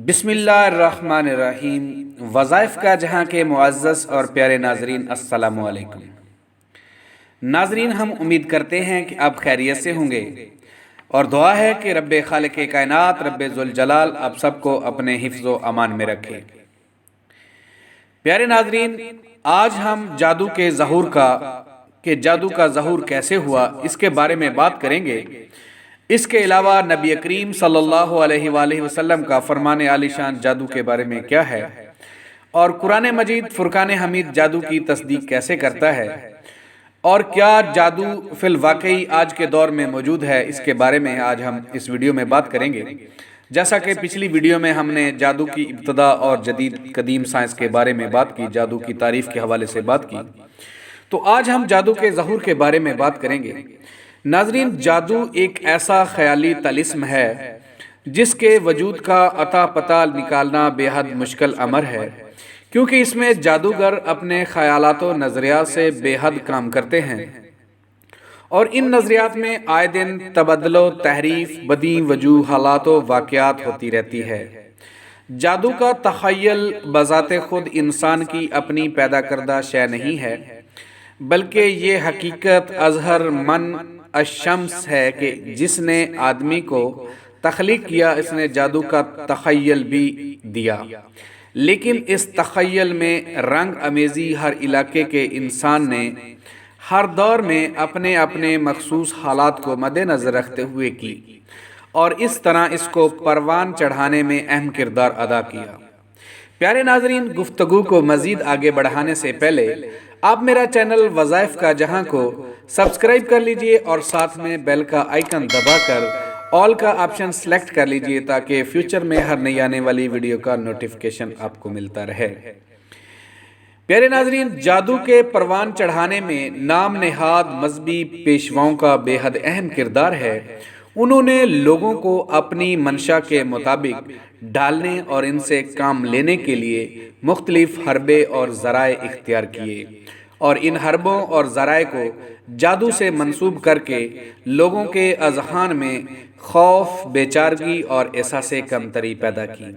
بسم اللہ الرحمن الرحیم۔ وظائف کا جہاں کے معزز اور پیارے ناظرین، السلام علیکم۔ ناظرین، ہم امید کرتے ہیں کہ آپ خیریت سے ہوں گے اور دعا ہے کہ رب خالق کائنات، رب ذوالجلال آپ سب کو اپنے حفظ و امان میں رکھے۔ پیارے ناظرین، آج ہم جادو کا ظہور کیسے ہوا اس کے بارے میں بات کریں گے۔ اس کے علاوہ نبی کریم صلی اللہ علیہ وآلہ وسلم کا فرمان عالی شان جادو کے بارے میں کیا ہے، اور قرآن مجید فرقان حمید جادو کی تصدیق کیسے کرتا ہے، اور کیا جادو فی الواقعی آج کے دور میں موجود ہے، اس کے بارے میں آج ہم اس ویڈیو میں بات کریں گے۔ جیسا کہ پچھلی ویڈیو میں ہم نے جادو کی ابتدا اور جدید قدیم سائنس کے بارے میں بات کی، جادو کی تعریف کے حوالے سے بات کی، تو آج ہم جادو کے ظہور کے بارے میں بات کریں گے۔ ناظرین، جادو ایک ایسا خیالی طلسم ہے جس کے وجود کا اتا پتہ نکالنا بے حد مشکل امر ہے، کیونکہ اس میں جادوگر اپنے خیالات و نظریات سے بے حد کام کرتے ہیں، اور ان نظریات میں آئے دن تبدل و تحریف، بدی وجوہ حالات و واقعات ہوتی رہتی ہے۔ جادو کا تخیل بذات خود انسان کی اپنی پیدا کردہ شے نہیں ہے، بلکہ یہ حقیقت اظہر من الشمس ہے کہ جس نے آدمی کو تخلیق کیا، اس نے جادو کا تخیل بھی دیا، لیکن اس تخیل میں رنگ امیزی ہر علاقے کے انسان نے ہر دور میں اپنے اپنے مخصوص حالات کو مد نظر رکھتے ہوئے کی، اور اس طرح اس کو پروان چڑھانے میں اہم کردار ادا کیا۔ پیارے ناظرین، گفتگو کو مزید آگے بڑھانے سے پہلے آپ میرا چینل وظائف کا جہاں کو سبسکرائب کر لیجئے اور ساتھ میں بیل کا آئیکن دبا کر آل کا آپشن سلیکٹ کر لیجئے تاکہ فیوچر میں ہر نئی آنے والی ویڈیو کا نوٹیفیکیشن آپ کو ملتا رہے۔ پیارے ناظرین، جادو کے پروان چڑھانے میں نام نہاد مذہبی پیشواؤں کا بے حد اہم کردار ہے۔ انہوں نے لوگوں کو اپنی منشا کے مطابق ڈالنے اور ان سے کام لینے کے لیے مختلف حربے اور ذرائع اختیار کیے، اور ان حربوں اور ذرائع کو جادو سے منسوب کر کے لوگوں کے اذہان میں خوف، بے چارگی اور احساس کمتری پیدا کی،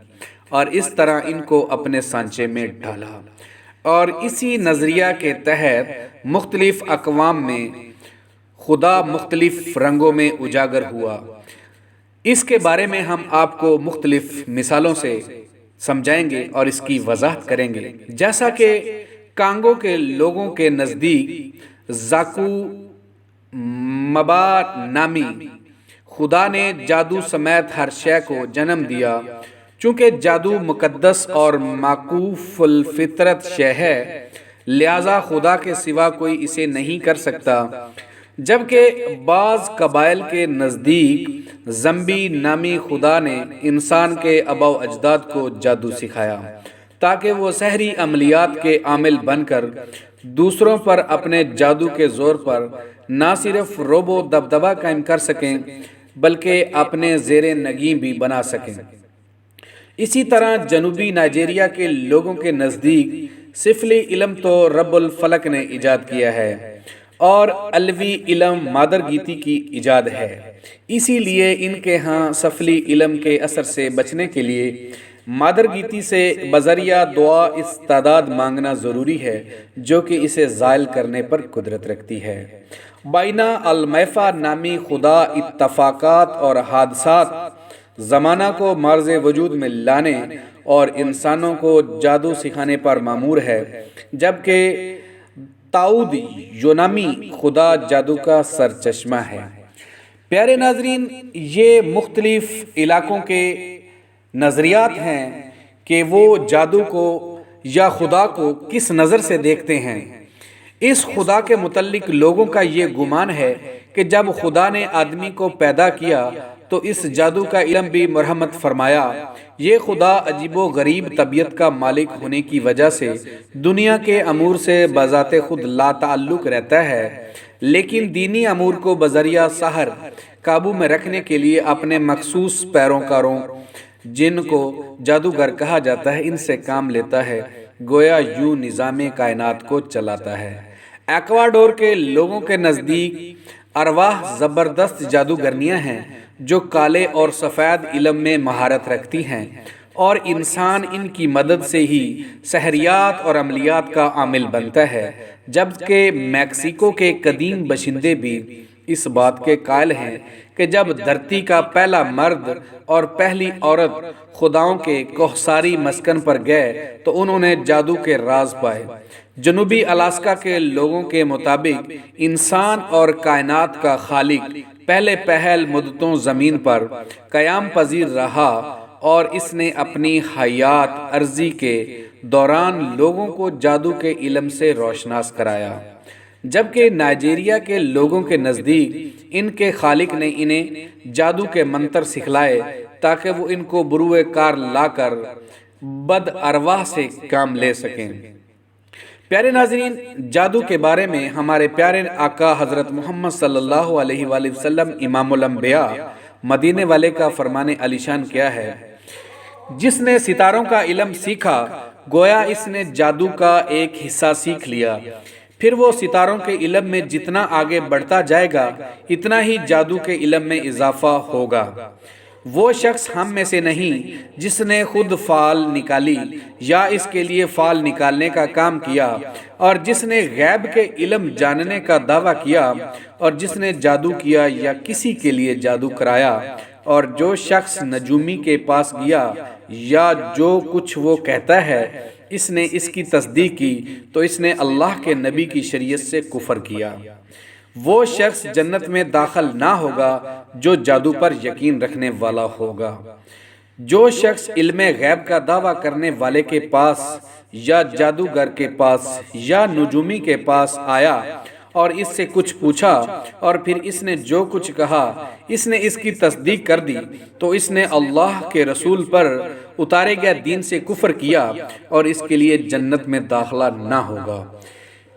اور اس طرح ان کو اپنے سانچے میں ڈالا، اور اسی نظریہ کے تحت مختلف اقوام میں خدا مختلف رنگوں میں اجاگر ہوا۔ اس کے بارے میں ہم آپ کو مختلف مثالوں سے سمجھائیں گے اور اس کی وضاحت کریں گے۔ جیسا کہ کانگو کے لوگوں کے نزدیک زاکو مبا نامی خدا نے جادو سمیت ہر شے کو جنم دیا۔ چونکہ جادو مقدس اور معکوف الفطرت شے ہے، لہذا خدا کے سوا کوئی اسے نہیں کر سکتا، جبکہ بعض قبائل کے نزدیک زمبی نامی خدا نے انسان کے آباء و اجداد کو جادو سکھایا تاکہ وہ سحری عملیات کے عامل بن کر دوسروں پر اپنے جادو کے زور پر نہ صرف رعب و دبدبہ قائم کر سکیں بلکہ اپنے زیر نگیں بھی بنا سکیں۔ اسی طرح جنوبی نائجیریا کے لوگوں کے نزدیک سفلی علم تو رب الفلق نے ایجاد کیا ہے، اور علوی علم مادر گیتی کی ایجاد ہے۔ اسی لیے ان کے ہاں سفلی علم کے اثر سے بچنے کے لیے مادر گیتی سے بذریعہ دعا استعداد مانگنا ضروری ہے، جو کہ اسے زائل کرنے پر قدرت رکھتی ہے۔ بائنا المعفا نامی خدا اتفاقات اور حادثات زمانہ کو معرض وجود میں لانے اور انسانوں کو جادو سکھانے پر مامور ہے، جبکہ تاؤد یونامی خدا جادو کا سرچشمہ ہے۔ پیارے ناظرین، یہ مختلف علاقوں کے نظریات ہیں کہ وہ جادو کو یا خدا کو کس نظر سے دیکھتے ہیں۔ اس خدا کے متعلق لوگوں کا یہ گمان ہے کہ جب خدا نے آدمی کو پیدا کیا تو اس جادو کا علم بھی مرحمت فرمایا۔ یہ خدا عجیب و غریب طبیعت کا مالک ہونے کی وجہ سے دنیا کے امور سے بذات خود لا تعلق رہتا ہے، لیکن دینی امور کو بذریعہ سحر قابو میں رکھنے کے لیے اپنے مخصوص پیروکاروں، جن کو جادوگر کہا جاتا ہے، ان سے کام لیتا ہے، گویا یوں نظام کائنات کو چلاتا ہے۔ ایکواڈور کے لوگوں کے نزدیک ارواح زبردست جادوگرنیاں ہیں جو کالے اور سفید علم میں مہارت رکھتی ہیں اور انسان ان کی مدد سے ہی سحریات اور عملیات کا عامل بنتا ہے، جبکہ میکسیکو کے قدیم باشندے بھی اس بات کے قائل ہیں کہ جب دھرتی کا پہلا مرد اور پہلی عورت خداؤں کے کوہساری مسکن پر گئے تو انہوں نے جادو کے راز پائے۔ جنوبی الاسکا کے لوگوں کے مطابق انسان اور کائنات کا خالق پہلے پہل مدتوں زمین پر قیام پذیر رہا اور اس نے اپنی حیات عرضی کے دوران لوگوں کو جادو کے علم سے روشناس کرایا، جبکہ نائجیریا کے لوگوں کے نزدیک ان کے خالق نے انہیں جادو کے منتر سکھلائے تاکہ وہ ان کو بروئے کار لا کر بد ارواح سے کام لے سکیں۔ پیارے ناظرین، جادو کے بارے میں ہمارے پیارے آقا حضرت محمد صلی اللہ علیہ وآلہ وسلم امام الانبیاء مدینے والے کا فرمان علی شان کیا ہے؟ جس نے ستاروں کا علم سیکھا گویا اس نے جادو کا ایک حصہ سیکھ لیا، پھر وہ ستاروں کے علم میں جتنا آگے بڑھتا جائے گا اتنا ہی جادو کے علم میں اضافہ ہوگا۔ وہ شخص ہم میں سے نہیں جس نے خود فال نکالی یا اس کے لیے فال نکالنے کا کام کیا، اور جس نے غیب کے علم جاننے کا دعویٰ کیا، اور جس نے جادو کیا یا کسی کے لیے جادو کرایا، اور جو شخص نجومی کے پاس گیا یا جو کچھ وہ کہتا ہے اس نے اس کی تصدیق کی تو اس نے اللہ کے نبی کی شریعت سے کفر کیا۔ وہ شخص جنت میں داخل نہ ہوگا جو جادو پر یقین رکھنے والا ہوگا۔ جو شخص علم غیب کا دعویٰ کرنے والے کے پاس یا جادوگر کے پاس یا نجومی کے پاس آیا اور اس سے کچھ پوچھا اور پھر اس نے جو کچھ کہا اس نے اس کی تصدیق کر دی تو اس نے اللہ کے رسول پر اتارے گئے دین سے کفر کیا اور اس کے لیے جنت میں داخلہ نہ ہوگا۔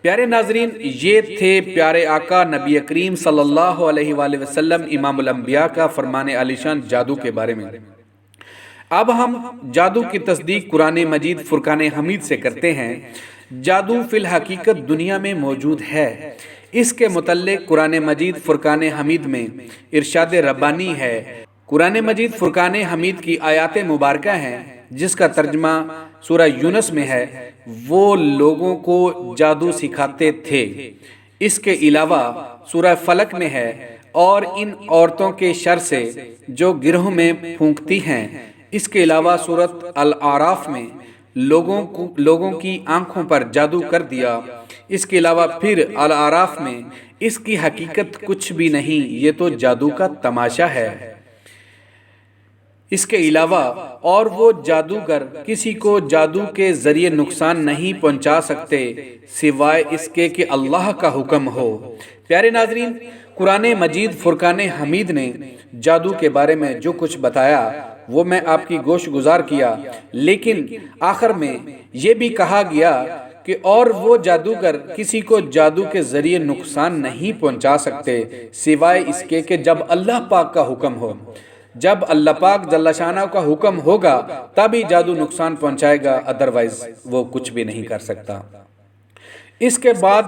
پیارے ناظرین، یہ تھے پیارے آقا نبی کریم صلی اللہ علیہ وآلہ وسلم امام الانبیاء کا فرمان علی شان جادو کے بارے میں۔ اب ہم جادو کی تصدیق قرآن مجید فرقان حمید سے کرتے ہیں۔ جادو فی الحقیقت دنیا میں موجود ہے۔ اس کے متعلق قرآن مجید فرقان حمید میں ارشاد ربانی ہے۔ قرآن مجید فرقان حمید کی آیات مبارکہ ہیں جس کا ترجمہ سورہ یونس میں ہے، وہ لوگوں کو جادو سکھاتے تھے۔ اس کے علاوہ سورہ فلق میں ہے، اور ان عورتوں کے شر سے جو گروہ میں پھونکتی ہیں۔ اس کے علاوہ سورۃ الاعراف میں لوگوں کی آنکھوں پر جادو کر دیا۔ اس کے علاوہ پھر الاعراف میں اس کی حقیقت کچھ بھی نہیں، یہ تو جادو کا تماشا ہے۔ اس کے علاوہ اور وہ جادوگر کسی کو جادو کے ذریعے نقصان نہیں پہنچا سکتے سوائے اس کے کہ اللہ کا حکم ہو۔ پیارے ناظرین، قرآن مجید فرقان حمید نے جادو کے بارے میں جو کچھ بتایا وہ میں آپ کی گوش گزار کیا، لیکن آخر میں یہ بھی کہا گیا کہ اور وہ جادوگر کسی کو جادو کے ذریعے نقصان نہیں پہنچا سکتے سوائے اس کے کہ جب اللہ پاک کا حکم ہو۔ جب اللہ پاک جل شانہ کا حکم ہوگا تبھی جادو نقصان پہنچائے گا، ادروائز وہ کچھ بھی نہیں کر سکتا۔ اس کے بعد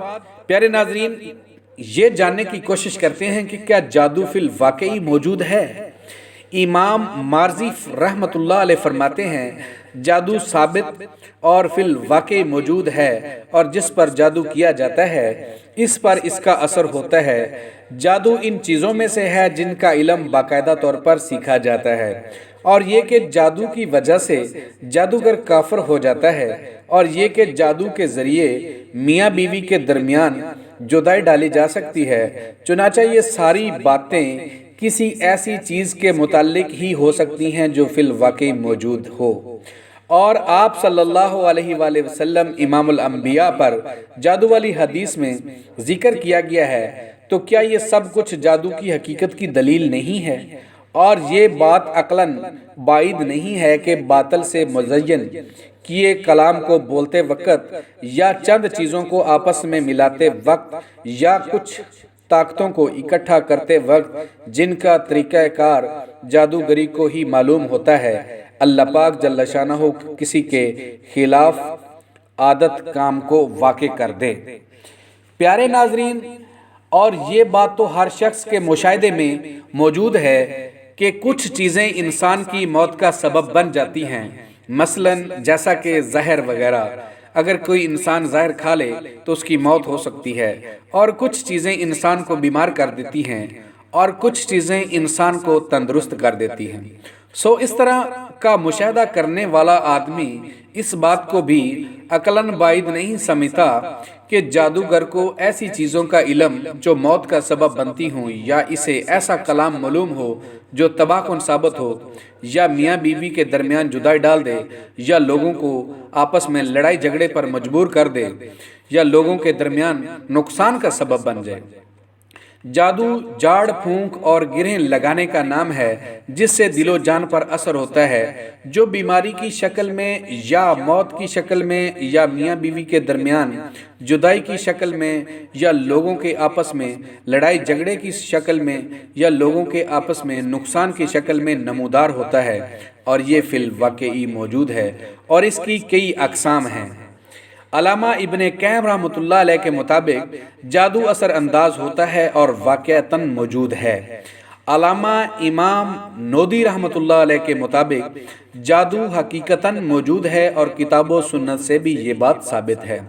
پیارے ناظرین یہ جاننے کی کوشش کرتے ہیں کہ کیا جادو فی الواقعی موجود ہے؟ امام مارزی رحمت اللہ علیہ فرماتے ہیں جادو ثابت اور فی الواقع موجود ہے، اور جس پر جادو کیا جاتا ہے اس پر اس کا اثر ہوتا ہے۔ جادو ان چیزوں میں سے ہے جن کا علم باقاعدہ طور پر سیکھا جاتا ہے، اور یہ کہ جادو کی وجہ سے جادوگر کافر ہو جاتا ہے، اور یہ کہ جادو کے ذریعے میاں بیوی کے درمیان جدائی ڈالی جا سکتی ہے۔ چنانچہ یہ ساری باتیں کسی ایسی چیز کے متعلق ہی ہو سکتی ہیں جو فی الواقع موجود ہو، اور آپ صلی اللہ علیہ وآلہ وسلم امام الانبیاء پر جادو والی حدیث میں ذکر کیا گیا ہے، تو کیا یہ سب کچھ جادو کی حقیقت کی دلیل نہیں ہے؟ اور یہ بات عقلاً بعید نہیں ہے کہ باطل سے مزین کیے کلام کو بولتے وقت یا چند چیزوں کو آپس میں ملاتے وقت یا کچھ طاقتوں کو اکٹھا کرتے وقت جن کا طریقہ کار جادوگری کو ہی معلوم ہوتا ہے، اللہ پاک جل شانہ کسی کے خلاف عادت کام کو واقع کر دے۔ پیارے ناظرین، اور یہ بات تو ہر شخص کے مشاہدے میں موجود ہے کہ کچھ چیزیں انسان کی موت کا سبب بن جاتی ہیں، مثلاً جیسا کہ زہر وغیرہ، اگر کوئی انسان زہر کھا لے تو اس کی موت ہو سکتی ہے، اور کچھ چیزیں انسان کو بیمار کر دیتی ہیں اور کچھ چیزیں انسان کو تندرست کر دیتی ہیں۔ اس طرح کا مشاہدہ کرنے والا آدمی اس بات کو بھی عقلاً بعید نہیں سمجھتا کہ جادوگر کو ایسی چیزوں کا علم جو موت کا سبب بنتی ہوں، یا اسے ایسا کلام معلوم ہو جو تباہ کن ثابت ہو، یا میاں بیوی کے درمیان جدائی ڈال دے، یا لوگوں کو آپس میں لڑائی جھگڑے پر مجبور کر دے، یا لوگوں کے درمیان نقصان کا سبب بن جائے۔ جادو جاڑ پھونک اور گرہیں لگانے کا نام ہے جس سے دل و جان پر اثر ہوتا ہے، جو بیماری کی شکل میں یا موت کی شکل میں یا میاں بیوی کے درمیان جدائی کی شکل میں یا لوگوں کے آپس میں لڑائی جھگڑے کی شکل میں یا لوگوں کے آپس میں نقصان کی شکل میں نمودار ہوتا ہے، اور یہ فی الواقعی موجود ہے، اور اس کی کئی اقسام ہیں۔ علامہ ابن قیم رحمۃ اللہ علیہ کے مطابق جادو اثر انداز ہوتا ہے اور واقعتاً موجود ہے۔ علامہ امام نودی رحمۃ اللہ علیہ کے مطابق جادو حقیقتاً موجود ہے، اور کتاب و سنت سے بھی یہ بات ثابت ہے۔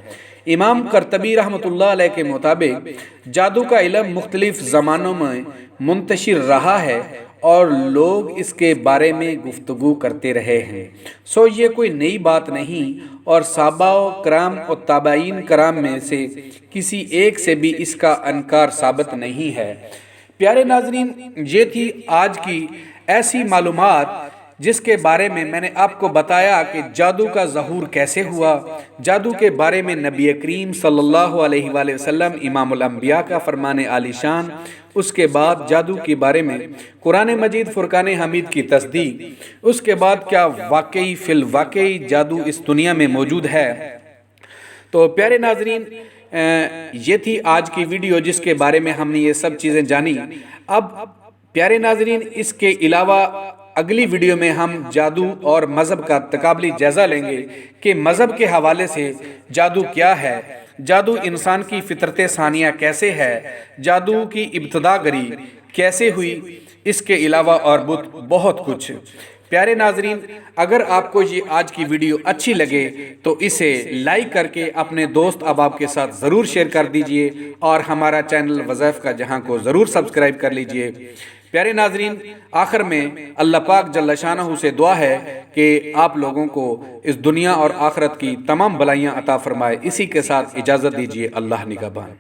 امام قرطبی رحمۃ اللہ علیہ کے مطابق جادو کا علم مختلف زمانوں میں منتشر رہا ہے اور لوگ اس کے بارے میں گفتگو کرتے رہے ہیں۔ یہ کوئی نئی بات نہیں، اور صحابہ کرام اور تابعین کرام میں سے کسی ایک سے بھی اس کا انکار ثابت نہیں ہے۔ پیارے ناظرین، یہ تھی آج کی ایسی معلومات جس کے بارے میں نے آپ کو بتایا کہ جادو کا ظہور کیسے ہوا، جادو کے بارے میں نبی کریم صلی اللہ علیہ وآلہ وسلم امام الانبیاء کا فرمان عالی شان، اس کے بعد جادو کے بارے میں قرآن مجید فرقان حمید کی تصدیق، اس کے بعد کیا واقعی فی الواقعی جادو اس دنیا میں موجود ہے۔ تو پیارے ناظرین، یہ تھی آج کی ویڈیو جس کے بارے میں ہم نے یہ سب چیزیں جانی۔ اب پیارے ناظرین، اس کے علاوہ اگلی ویڈیو میں ہم جادو اور مذہب کا تقابلی جائزہ لیں گے کہ مذہب کے حوالے سے جادو کیا ہے، جادو انسان کی فطرت ثانیہ کیسے ہے، جادو کی ابتدا گری کیسے ہوئی، اس کے علاوہ اور بہت کچھ۔ پیارے ناظرین، اگر آپ کو یہ آج کی ویڈیو اچھی لگے تو اسے لائک کر کے اپنے دوست احباب کے ساتھ ضرور شیئر کر دیجئے، اور ہمارا چینل وظائف کا جہاں کو ضرور سبسکرائب کر لیجئے۔ پیارے ناظرین، آخر میں اللہ پاک جل شانہ سے دعا ہے کہ آپ لوگوں کو اس دنیا اور آخرت کی تمام بلائیاں عطا فرمائے۔ اسی کے ساتھ اجازت دیجئے، اللہ نگہبان۔